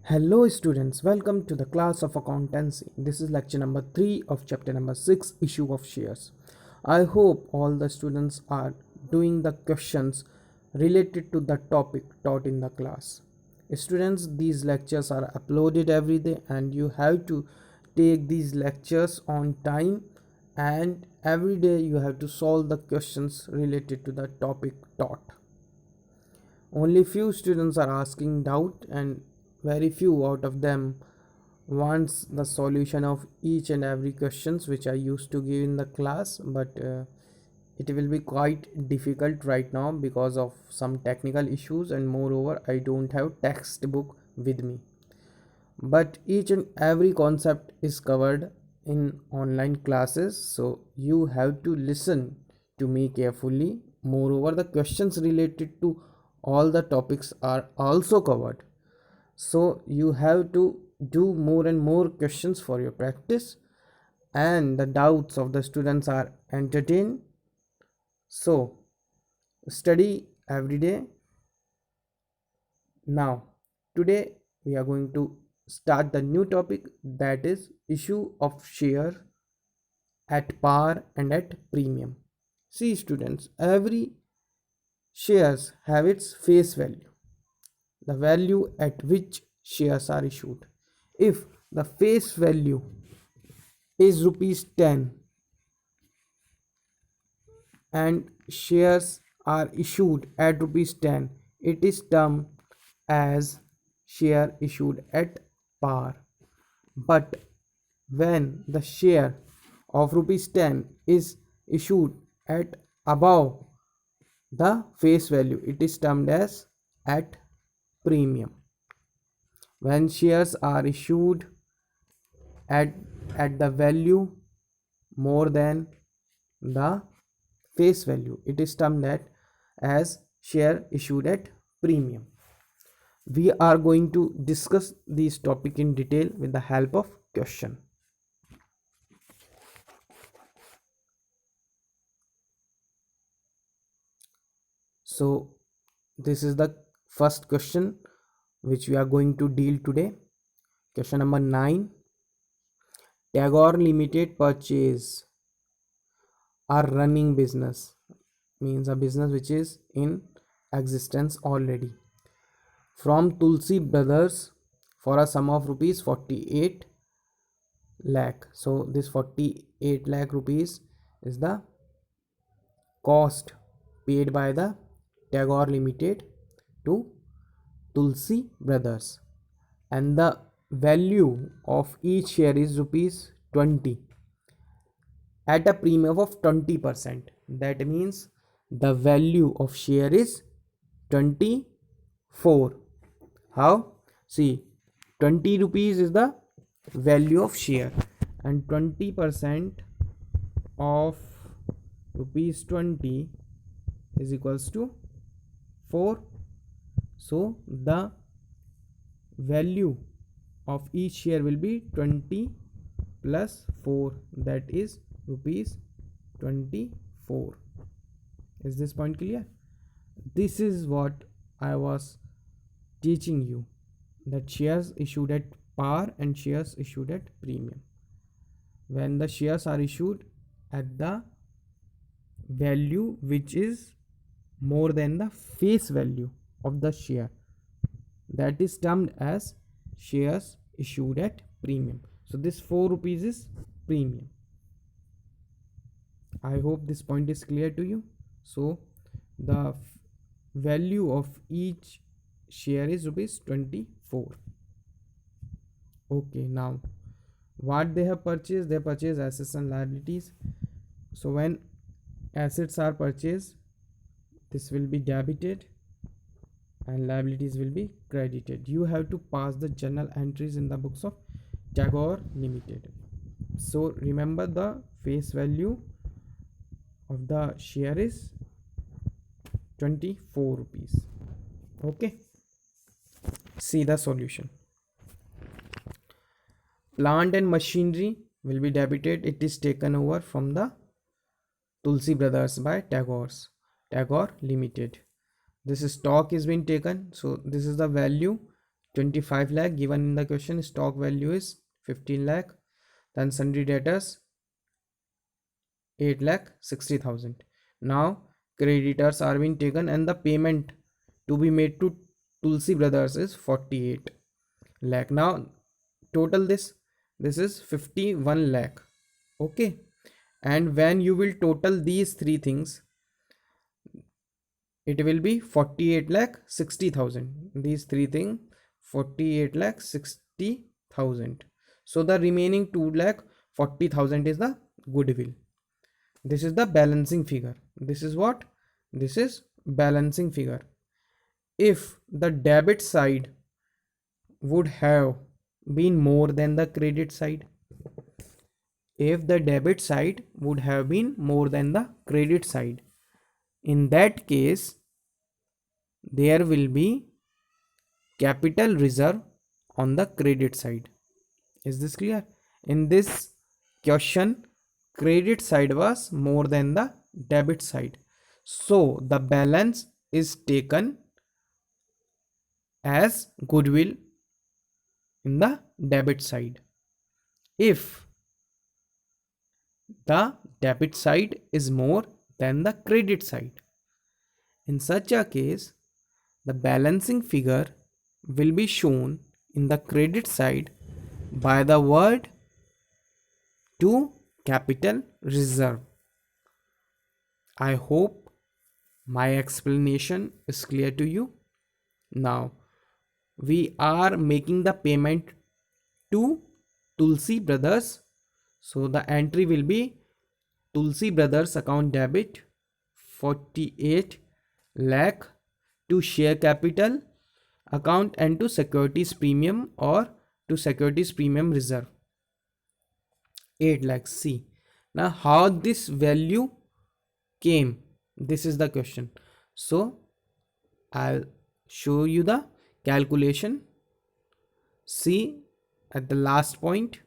Hello students, welcome to the class of accountancy. This is lecture number 3 of chapter number 6, issue of shares. I hope all the students are doing the questions related to the topic taught in the class. Students, these lectures are uploaded every day and you have to take these lectures on time, and every day you have to solve the questions related to the topic taught. Only few students are asking doubt, and very few out of them wants the solution of each and every questions which I used to give in the class, but it will be quite difficult right now because of some technical issues, and moreover I don't have textbook with me. But each and every concept is covered in online classes, so you have to listen to me carefully. Moreover, the questions related to all the topics are also covered, so you have to do more and more questions for your practice, and the doubts of the students are entertained. So study every day. Now today we are going to start the new topic, that is issue of share at par and at premium. See students, every shares have its face value, the value at which shares are issued. If the face value is rupees 10 and shares are issued at rupees 10, it is termed as share issued at par. But when the share of rupees 10 is issued at above the face value, it is termed as at premium. When shares are issued at the value more than the face value, it is termed as share issued at premium. We are going to discuss this topic in detail with the help of question. So this is the first question which we are going to deal today. Question number 9. Tagore Limited purchase a running business, means a business which is in existence already, from Tulsi Brothers for a sum of rupees 48 lakh. So this 48 lakh rupees is the cost paid by the Tagore Limited to Tulsi Brothers, and the value of each share is rupees 20 at a premium of 20%. That means the value of share is 24. How? See, 20 rupees is the value of share, and 20% of rupees 20 is equals to 4. So the value of each share will be 20 plus 4, that is rupees 24. Is this point clear? This is what I was teaching you, that shares issued at par and shares issued at premium. When the shares are issued at the value which is more than the face value of the share, that is termed as shares issued at premium. So this 4 rupees is premium. I hope this point is clear to you. So the value of each share is rupees 24. Okay, now what they have purchased? They purchase assets and liabilities. So when assets are purchased, this will be debited and liabilities will be credited. You have to pass the journal entries in the books of Tagore Limited. So remember, the face value of the share is 24 rupees. Okay, see the solution. Plant and machinery will be debited. It is taken over from the Tulsi Brothers by Tagore Limited. This stock is being taken, so this is the value 25 lakh given in the question. Stock value is 15 lakh. Then sundry debtors 8 lakh 60,000. Now creditors are being taken and the payment to be made to Tulsi Brothers is 48 lakh. Now total this is 51 lakh. Okay, and when you will total these three things, it will be 48 lakh 60,000. These three things 48 lakh 60,000. So the remaining 2 lakh 40,000 is the goodwill. This is the balancing figure. This is what? This is balancing figure. If the debit side would have been more than the credit side, if the debit side would have been more than the credit side, in that case there will be capital reserve on the credit side. Is this clear? In this question, credit side was more than the debit side, so the balance is taken as goodwill in the debit side. If the debit side is more than the credit side, in such a case the balancing figure will be shown in the credit side by the word to capital reserve. I hope my explanation is clear to you. Now we are making the payment to Tulsi Brothers, so the entry will be Tulsi Brothers account debit 48 lakh to share capital account and to securities premium or to securities premium reserve 8 lakh. See now how this value came, this is the question. So I'll show you the calculation. See at the last point,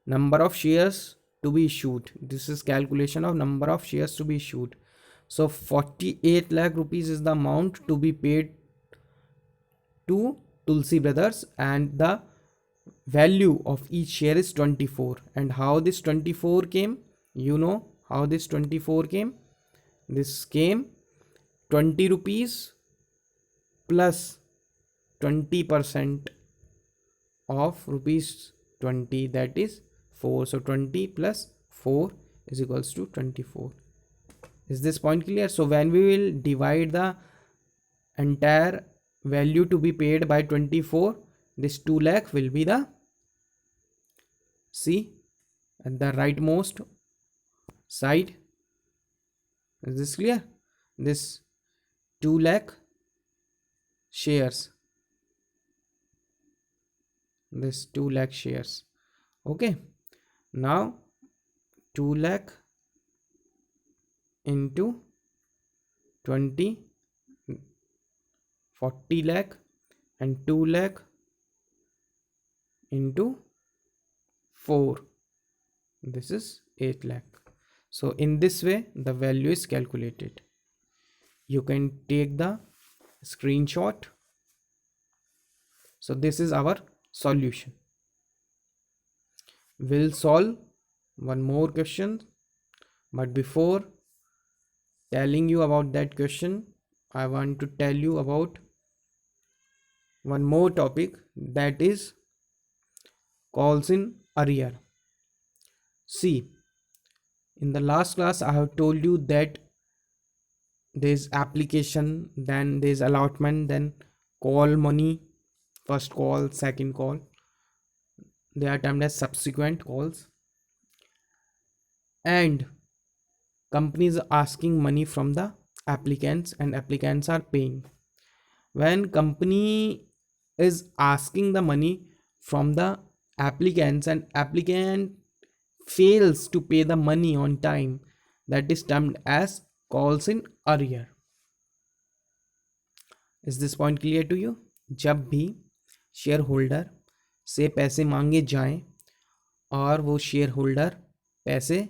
number of shares to be issued. This is calculation of number of shares to be issued. So 48 lakh rupees is the amount to be paid to Tulsi Brothers and the value of each share is 24. And how this 24 came? You know how this 24 came? This came 20 rupees plus 20% of rupees 20, that is 4. So 20 plus 4 is equals to 24. Is this point clear? So when we will divide the entire value to be paid by 24, this 2 lakh will be the, see at the rightmost side. Is this clear? This 2 lakh shares, this 2 lakh shares. Okay, now 2 lakh into 20, 40 lakh, and 2 lakh into 4, this is 8 lakh. So in this way the value is calculated. You can take the screenshot. So this is our solution. We'll solve one more question, but before telling you about that question, I want to tell you about one more topic, that is calls in arrear. See, in the last class I have told you that there's application, then there's allotment, then call money, first call, second call, they are termed as subsequent calls, and companies are asking money from the applicants and applicants are paying. When company is asking the money from the applicants and applicant fails to pay the money on time, that is termed as calls in arrear. Is this point clear to you? जब भी share holder से पैसे मांगे जाएं और वो share holder पैसे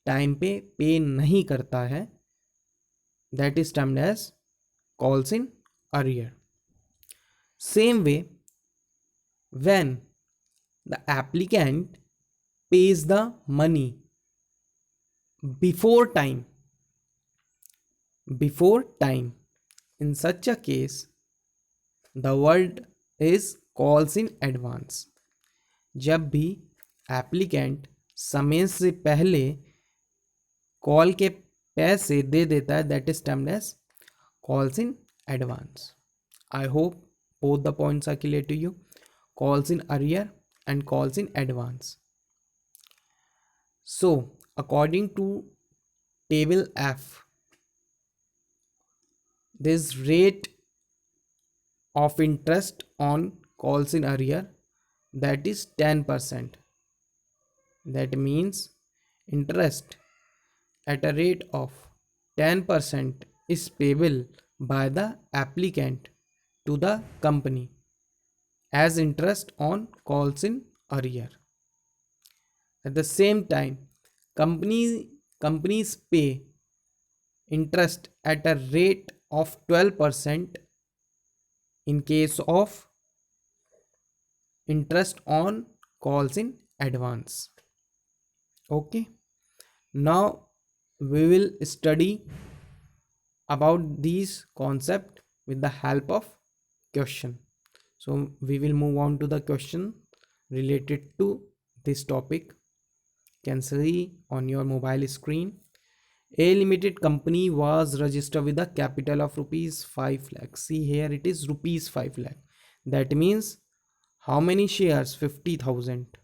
time पे नहीं करता है, that is termed as calls in arrear. Same way, when the applicant pays the money before time, before time, in such a case, the word is calls in advance. जब भी applicant समय से पहले call के पैसे दे देता है, that is termed as calls in advance. I hope both the points are clear to you. Calls in arrear and calls in advance. So, according to table F, this rate of interest on calls in arrear, that is 10%. That means interest at a rate of 10% is payable by the applicant to the company as interest on calls in arrear. At the same time, companies pay interest at a rate of 12% in case of interest on calls in advance. Okay, now we will study about these concept with the help of question. So we will move on to the question related to this topic. You can see on your mobile screen. A limited company was registered with a capital of rupees 5 lakh. See here, it is rupees 5 lakh. That means how many shares? 50,000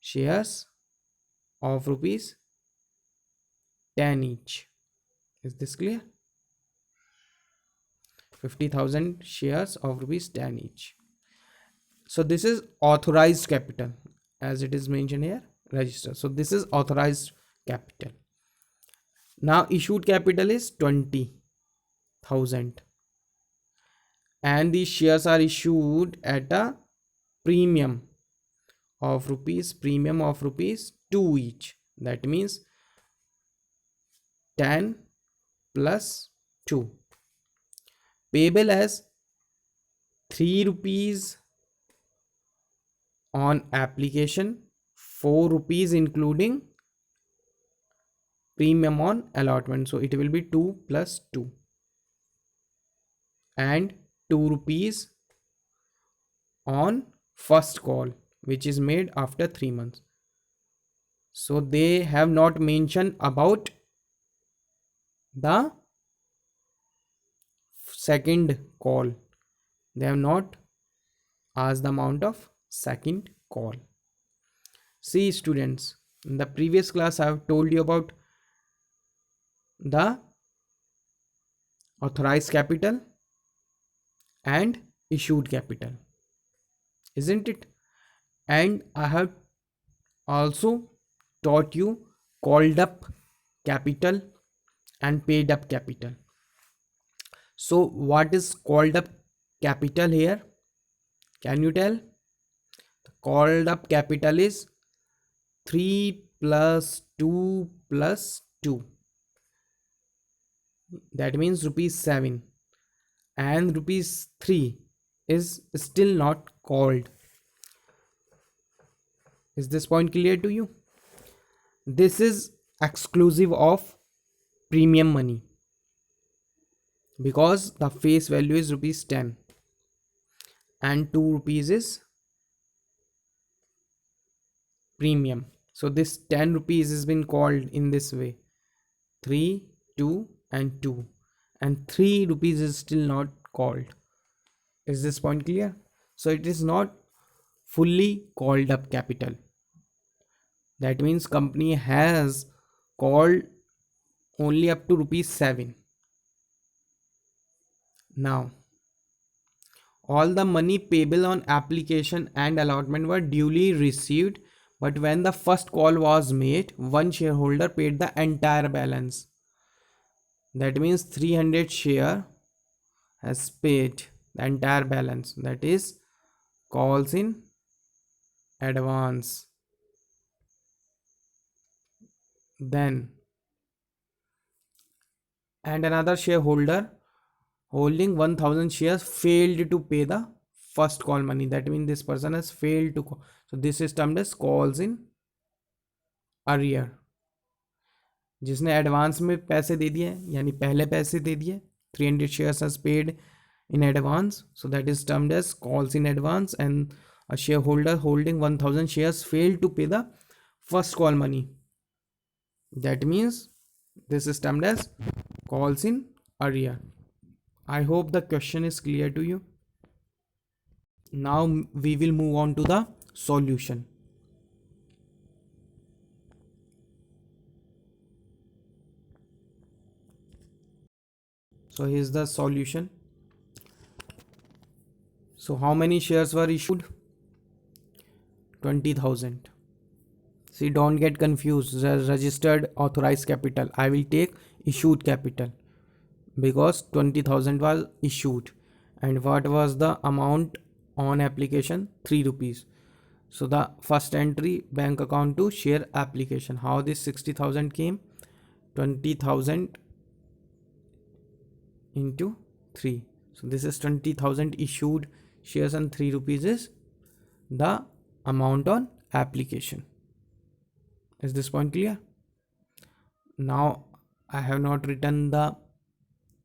shares of rupees 10 each. Is this clear? 50,000 shares of rupees 10 each. So this is authorized capital, as it is mentioned here, register. So this is authorized capital. Now issued capital is 20,000 and these shares are issued at a premium of rupees 2 each. That means 10 plus 2, payable as 3 rupees on application, 4 rupees including premium on allotment. So it will be 2 plus 2 and 2 rupees on first call, which is made after 3 months. So they have not mentioned about the second call. They have not asked the amount of second call. See students, in the previous class I have told you about the authorized capital and issued capital, isn't it? And I have also taught you called up capital and paid up capital. So what is called up capital here? Can you tell? The called up capital is 3 plus 2 plus 2. That means rupees 7 and rupees 3 is still not called. Is this point clear to you? This is exclusive of premium money because the face value is rupees 10 and 2 rupees is premium. So this 10 rupees has been called in this way: 3, 2 and 2, and 3 rupees is still not called. Is this point clear? So it is not fully called up capital. That means company has called only up to rupees 7. Now all the money payable on application and allotment were duly received, but when the first call was made, one shareholder paid the entire balance. That means 300 share has paid the entire balance. That is calls in advance. Then and another shareholder holding 1000 shares failed to pay the first call money. That means this person has failed to call. So this is termed as calls in arrear. जिसने advance में पैसे दे दिए यानी पहले पैसे दे दिए, 300 shares has paid in advance, so that is termed as calls in advance. And a shareholder holding 1000 shares failed to pay the first call money. That means this is termed as calls in arrear. I hope the question is clear to you. Now we will move on to the solution. So here's the solution. So how many shares were issued? 20,000. See, don't get confused. Registered authorized capital. I will take issued capital because 20,000 was issued. And what was the amount on application? 3 rupees. So the first entry, bank account to share application. How this 60,000 came? 20,000 into 3. So this is 20,000 issued shares and 3 rupees is the amount on application. Is this point clear? Now I have not written the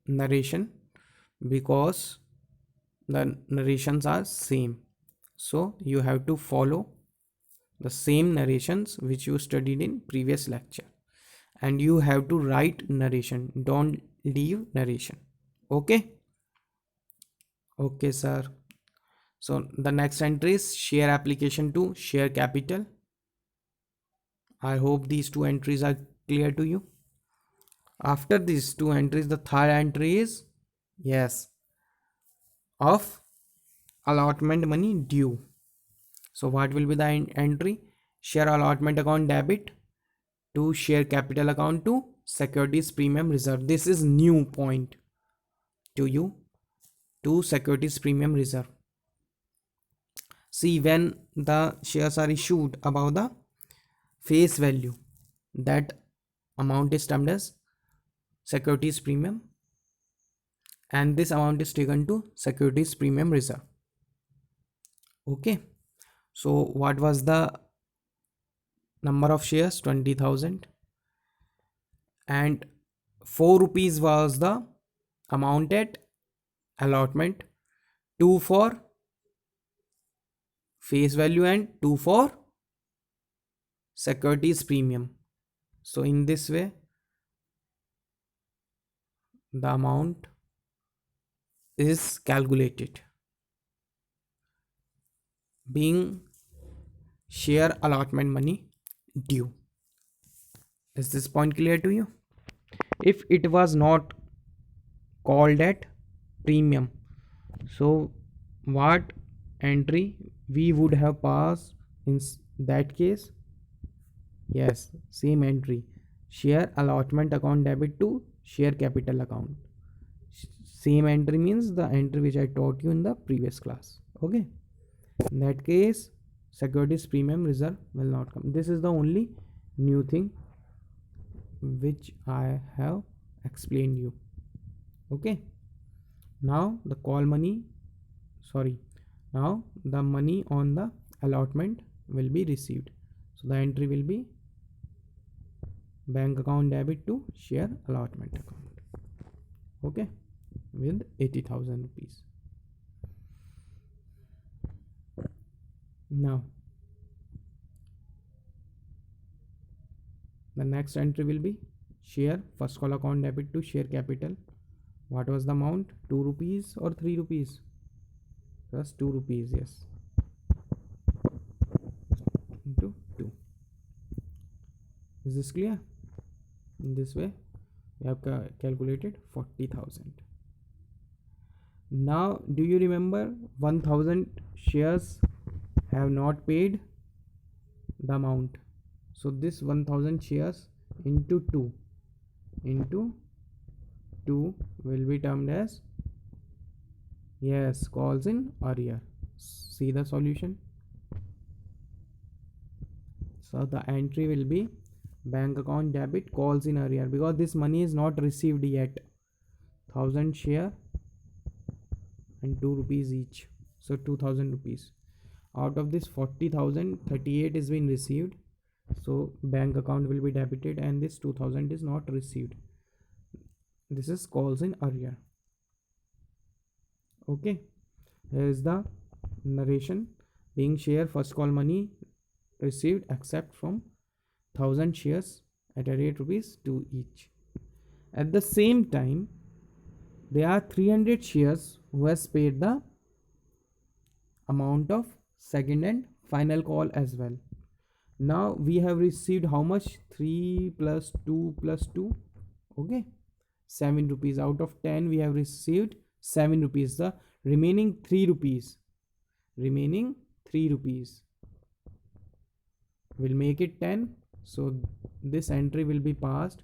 narration because the narrations are same. So you have to follow the same narrations which you studied in previous lecture, and you have to write narration. Don't leave narration. Okay, sir. So the next entry is share application to share capital. I hope these two entries are clear to you. After these two entries, the third entry is, yes, of allotment money due. So what will be the entry? Share allotment account debit to share capital account to securities premium reserve. This is new point to you, to securities premium reserve. See, when the shares are issued above the face value, that amount is termed as securities premium, and this amount is taken to securities premium reserve. Okay, so what was the number of shares? 20,000, and 4 rupees was the amount at allotment, 2 for face value and 2 for securities premium. So in this way the amount is calculated, being share allotment money due. Is this point clear to you? If it was not called at premium, so what entry we would have passed in that case? Yes, same entry, share allotment account debit to share capital account. Same entry means the entry which I taught you in the previous class. Okay, in that case securities premium reserve will not come. This is the only new thing which I have explained you. Okay, now the call money, sorry, now the money on the allotment will be received. So the entry will be bank account debit to share allotment account. Okay, with 80,000 rupees. Now the next entry will be share first call account debit to share capital. What was the amount? 2 rupees or 3 rupees? Just 2 rupees, yes, into 2. Is this clear? In this way we have calculated 40,000. Now do you remember 1000 shares have not paid the amount? So this 1000 shares into 2 will be termed as, yes, calls in arrear. See the solution. So the entry will be bank account debit calls in arrear, because this money is not received yet. 1000 share and 2 rupees each, so 2000 rupees. Out of this 40,000, 38 is being received, so bank account will be debited, and this 2000 is not received. This is calls in arrear. Okay, here is the narration. Being share first call money received except from 1000 shares at a rate rupees 2 each. At the same time, there are 300 shares who has paid the amount of second and final call as well. Now we have received how much? 3 plus 2 plus 2. Okay, 7 rupees. Out of 10 we have received 7 rupees. The remaining 3 rupees, remaining 3 rupees will make it 10. So this entry will be passed,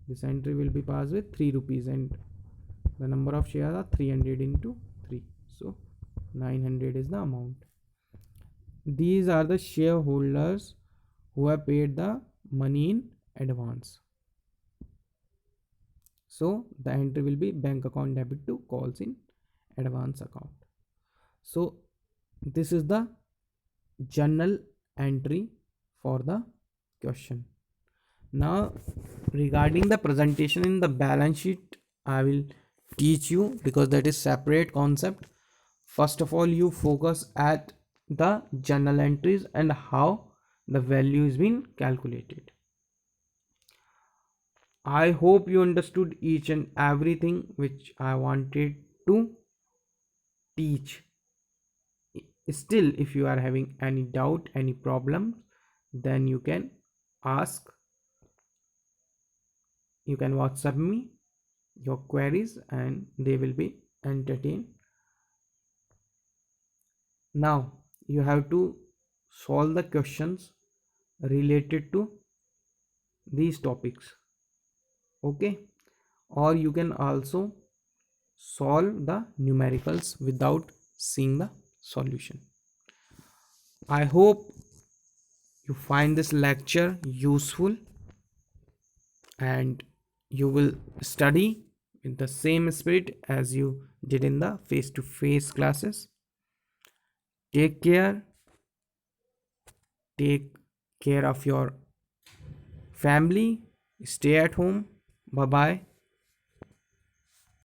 this entry will be passed with 3 rupees, and the number of shares are 300 into 3, so 900 is the amount. These are the shareholders who have paid the money in advance. So the entry will be bank account debit to calls in advance account. So this is the journal entry for the question. Now regarding the presentation in the balance sheet, I will teach you, because that is separate concept. First of all, you focus at the journal entries and how the value is being calculated. I hope you understood each and everything which I wanted to teach. Still, if you are having any doubt, any problem, then you can ask, you can WhatsApp me your queries and they will be entertained. Now you have to solve the questions related to these topics. Okay, or you can also solve the numericals without seeing the solution. I hope you find this lecture useful and you will study in the same spirit as you did in the face-to-face classes. Take care, take care of your family, stay at home. Bye bye.